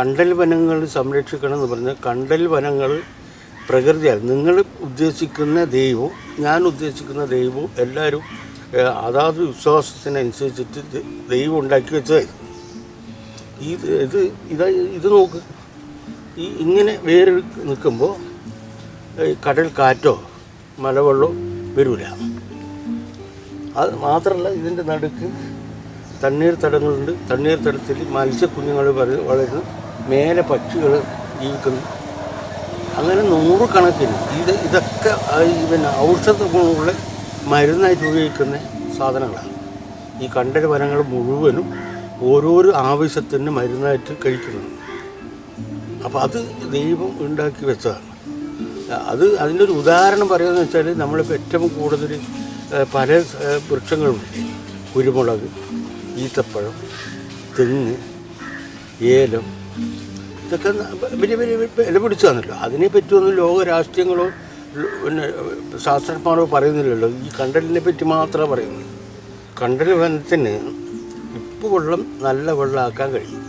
കണ്ടൽ വനങ്ങൾ സംരക്ഷിക്കണം എന്ന് പറഞ്ഞാൽ കണ്ടൽ വനങ്ങൾ പ്രകൃതിയാണ്. നിങ്ങൾ ഉദ്ദേശിക്കുന്ന ദൈവവും ഞാൻ ഉദ്ദേശിക്കുന്ന ദൈവവും എല്ലാവരും അതാത് വിശ്വാസത്തിനനുസരിച്ചിട്ട് ദൈവം ഉണ്ടാക്കി വെച്ചതായിരുന്നു. ഇത് നോക്ക്, ഇങ്ങനെ വേര് നിൽക്കുമ്പോൾ കടൽ കാറ്റോ മലവെള്ളമോ വരില്ല. അത് മാത്രമല്ല, ഇതിൻ്റെ നടുക്ക് തണ്ണീർത്തടങ്ങളുണ്ട്. തണ്ണീർത്തടത്തിൽ മത്സ്യക്കുഞ്ഞുങ്ങൾ വളരുന്നു, മേലെ പക്ഷികൾ ജീവിക്കുന്നു. അങ്ങനെ 100 കണക്കിന് ഇതൊക്കെ പിന്നെ ഔഷധ ഗുണമുള്ള മരുന്നായിട്ട് ഉപയോഗിക്കുന്ന സാധനങ്ങളാണ്. ഈ കണ്ടൽ വനങ്ങൾ മുഴുവനും ഓരോരോ ആവശ്യത്തിന് മരുന്നായിട്ട് കഴിക്കുന്നുണ്ട്. അപ്പോൾ അത് ദൈവം ഉണ്ടാക്കി വെച്ചതാണ്. അതിൻ്റെ ഒരു ഉദാഹരണം പറയുകയെന്ന് വെച്ചാൽ, നമ്മളിപ്പോൾ ഏറ്റവും കൂടുതൽ പല വൃക്ഷങ്ങളുണ്ട്. കുരുമുളക്, ഈത്തപ്പഴം, തെങ്ങ്, ഏലം, ഇതൊക്കെ വലിയ വലിയ വില പിടിച്ചതാണല്ലോ. അതിനെപ്പറ്റിയൊന്നും ലോക രാഷ്ട്രീയങ്ങളോ പിന്നെ ശാസ്ത്രജ്ഞന്മാരോ പറയുന്നില്ലല്ലോ. ഈ കണ്ടലിനെ പറ്റി മാത്രമേ പറയുന്നു. കണ്ടൽ വനത്തിന് ഉപ്പ് വെള്ളം നല്ല വെള്ളമാക്കാൻ കഴിയും,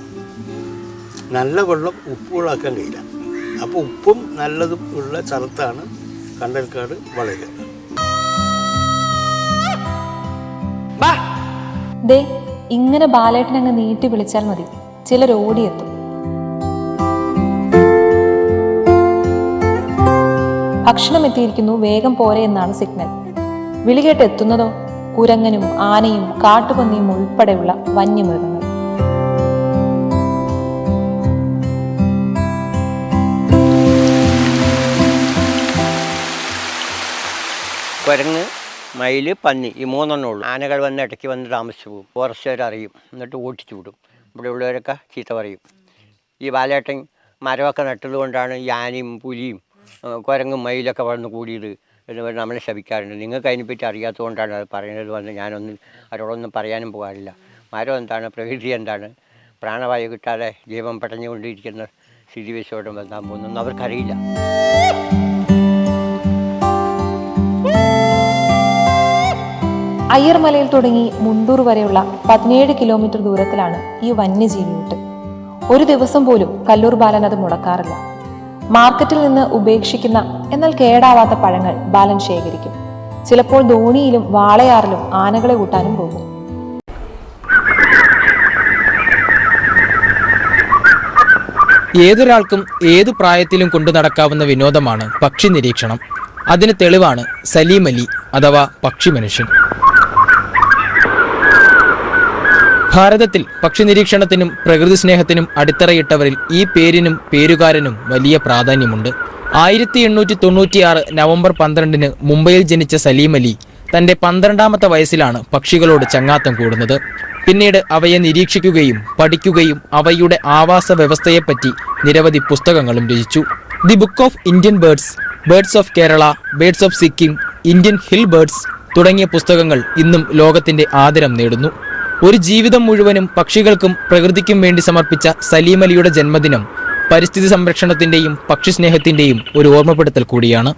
നല്ല വെള്ളം ഉപ്പ് വെള്ളമാക്കാൻ കഴിയില്ല. അപ്പോൾ ഉപ്പും നല്ലതും ഉള്ള സ്ഥലത്താണ് കണ്ടൽക്കാട് വളരുക. ഇങ്ങനെ ബാലേട്ടനങ്ങ് നീട്ടി വിളിച്ചാൽ മതി, ചിലർ ഓടിയെത്തും. ഭക്ഷണം എത്തിയിരിക്കുന്നു, വേഗം പോരെ എന്നാണ് സിഗ്നൽ. വിളികേട്ട് എത്തുന്നതോ കുരങ്ങനും ആനയും കാട്ടുപന്നിയും ഉൾപ്പെടെയുള്ള വന്യമൃഗങ്ങൾ. കുരങ്ങ്, മയിൽ, പന്നി, ഈ 3 ഉള്ളൂ. ആനകൾ വന്ന് ഇടയ്ക്ക് വന്ന് താമസിച്ചു പോകും. ഫോറസ്റ്റുകാർ അറിയും, എന്നിട്ട് ഓടിച്ചു വിടും. ഇവിടെ ഉള്ളവരൊക്കെ ചീത്ത പറയും. ഈ ബാലേട്ടൻ മരമൊക്കെ നട്ടത് കൊണ്ടാണ് ഈ ആനയും പുലിയും കുരങ്ങും മയിലൊക്കെ വന്ന് കൂടിയത് എന്ന് പറഞ്ഞ് നമ്മളെ ശപിക്കാറുണ്ട്. നിങ്ങൾക്ക് അതിനെപ്പറ്റി അറിയാത്തത് കൊണ്ടാണ് അത് പറയുന്നത് വന്ന് ഞാനൊന്നും അവരോടൊന്നും പറയാനും പോകാറില്ല. മരം എന്താണ്, പ്രകൃതി എന്താണ്, പ്രാണവായു കിട്ടാതെ ജീവൻ പടഞ്ഞുകൊണ്ടിരിക്കുന്ന സ്ഥിതിവിശേഷം വന്നാൻ പോകുന്നൊന്നും അവർക്കറിയില്ല. അയ്യർമലയിൽ തുടങ്ങി മുണ്ടൂർ വരെയുള്ള 17 കിലോമീറ്റർ ദൂരത്തിലാണ് ഈ വന്യജീവി റൂട്ട്. ഒരു ദിവസം പോലും കല്ലൂർ ബാലൻ അത് മുടക്കാറില്ല. മാർക്കറ്റിൽ നിന്ന് ഉപേക്ഷിക്കുന്ന എന്നാൽ കേടാവാത്ത പഴങ്ങൾ ബാലൻ ശേഖരിക്കും. ചിലപ്പോൾ ധോണിയിലും വാളയാറിലും ആനകളെ കൂട്ടാനും പോകും. ഏതൊരാൾക്കും ഏതു പ്രായത്തിലും കൊണ്ടു നടക്കാവുന്ന വിനോദമാണ് പക്ഷി നിരീക്ഷണം. അതിന് തെളിവാണ് സലീം അലി അഥവാ പക്ഷി മനുഷ്യൻ. ഭാരതത്തിൽ പക്ഷി നിരീക്ഷണത്തിനും പ്രകൃതി സ്നേഹത്തിനും അടിത്തറയിട്ടവരിൽ ഈ പേരിനും പേരുകാരനും വലിയ പ്രാധാന്യമുണ്ട്. 1896 നവംബർ 12 മുംബൈയിൽ ജനിച്ച സലീം അലി തന്റെ 12ാമത്തെ വയസ്സിലാണ് പക്ഷികളോട് ചങ്ങാത്തം കൂടുന്നത്. പിന്നീട് അവയെ നിരീക്ഷിക്കുകയും പഠിക്കുകയും അവയുടെ ആവാസ വ്യവസ്ഥയെപ്പറ്റി നിരവധി പുസ്തകങ്ങളും രചിച്ചു. The book of Indian birds, birds of Kerala, birds of Sikkim, Indian hill birds തുടങ്ങിയ പുസ്തകങ്ങൾ ഇന്നും ലോകത്തിന്റെ ആദരം നേടുന്നു. ഒരു ജീവിതം മുഴുവനും പക്ഷികൾക്കും പ്രകൃതിക്കും വേണ്ടി സമർപ്പിച്ച സലീം അലിയുടെ ജന്മദിനം പരിസ്ഥിതി സംരക്ഷണത്തിന്റെയും പക്ഷി സ്നേഹത്തിന്റെയും ഒരു ഓർമ്മപ്പെടുത്തൽ കൂടിയാണ്.